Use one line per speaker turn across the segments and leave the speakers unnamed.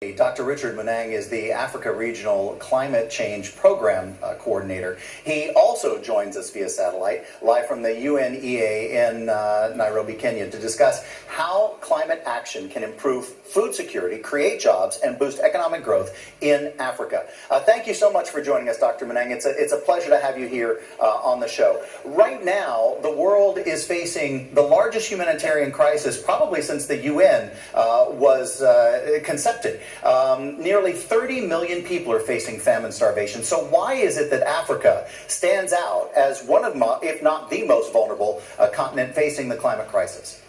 Dr. Richard Munang is the Africa Regional Climate Change Program Coordinator. He also joins us via satellite, live from the UNEA in Nairobi, Kenya, to discuss how climate action can improve food security, create jobs, and boost economic growth in Africa. Thank you so much for joining us, Dr. Munang. It's a pleasure to have you here on the show. Right now, the world is facing the largest humanitarian crisis probably since the UN was concepted. Nearly 30 million people are facing famine starvation. So why is it that Africa stands out as one of, if not the most vulnerable continent facing the climate crisis?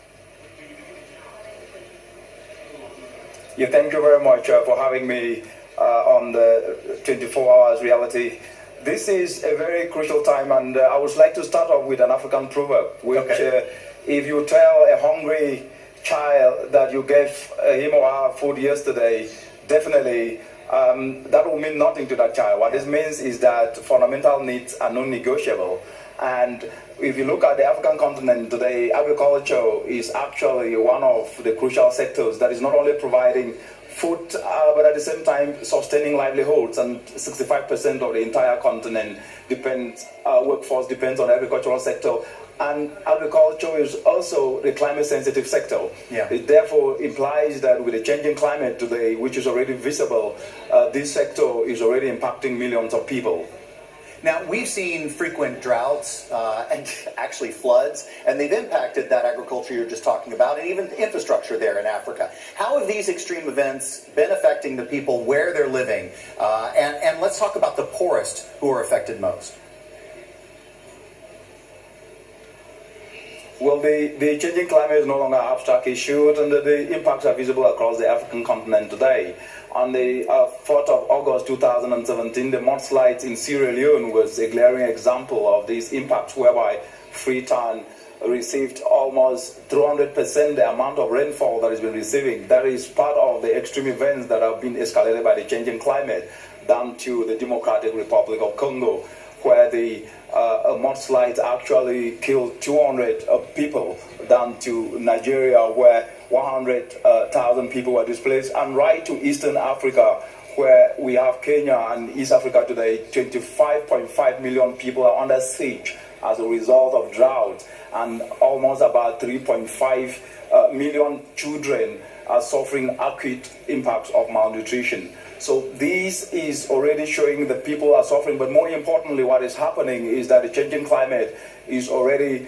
Yeah, thank you very much for having me on the 24 Hours Reality. This is a very crucial time, and I would like to start off with an African proverb, which if you tell a hungry child that you gave him or her food yesterday, definitely that will mean nothing to that child. What this means is that fundamental needs are non-negotiable. And if you look at the African continent today, agriculture is actually one of the crucial sectors that is not only providing food, but at the same time sustaining livelihoods. And 65% of the entire continent workforce depends on the agricultural sector. And agriculture is also the climate-sensitive sector.
Yeah.
It therefore implies that with the changing climate today, which is already visible, this sector is already impacting millions of people.
Now, we've seen frequent droughts and actually floods, and they've impacted that agriculture you're just talking about, and even infrastructure there in Africa. How have these extreme events been affecting the people where they're living? And let's talk about the poorest who are affected most.
Well, the changing climate is no longer an abstract issue, and the impacts are visible across the African continent today. On the 4th of August 2017, the mudslides in Sierra Leone was a glaring example of these impacts, whereby Freetown received almost 300% the amount of rainfall that it's been receiving. That is part of the extreme events that have been escalated by the changing climate, down to the Democratic Republic of Congo, where the mudslides actually killed 200 people, down to Nigeria, where 100,000 people were displaced, and right to Eastern Africa, where we have Kenya and East Africa today. 25.5 million people are under siege as a result of drought, and almost about 3.5 million children are suffering acute impacts of malnutrition. So this is already showing that people are suffering, but more importantly, what is happening is that the changing climate is already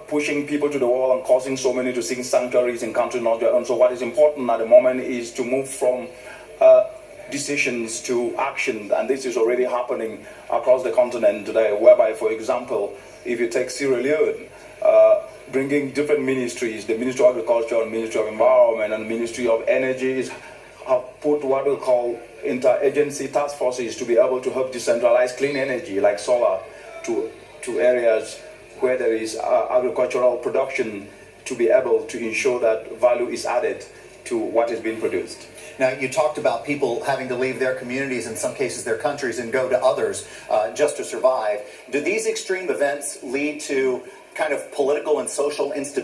pushing people to the wall and causing so many to seek sanctuaries in countries not their own. So what is important at the moment is to move from decisions to action, and this is already happening across the continent today, whereby, for example, if you take Sierra Leone, bringing different ministries, the Ministry of Agriculture and Ministry of Environment and Ministry of Energy have put what we call interagency task forces to be able to help decentralize clean energy like solar to areas where there is agricultural production, to be able to ensure that value is added to what is being produced.
Now, you talked about people having to leave their communities, in some cases their countries, and go to others just to survive. Do these extreme events lead to kind of political and social instability?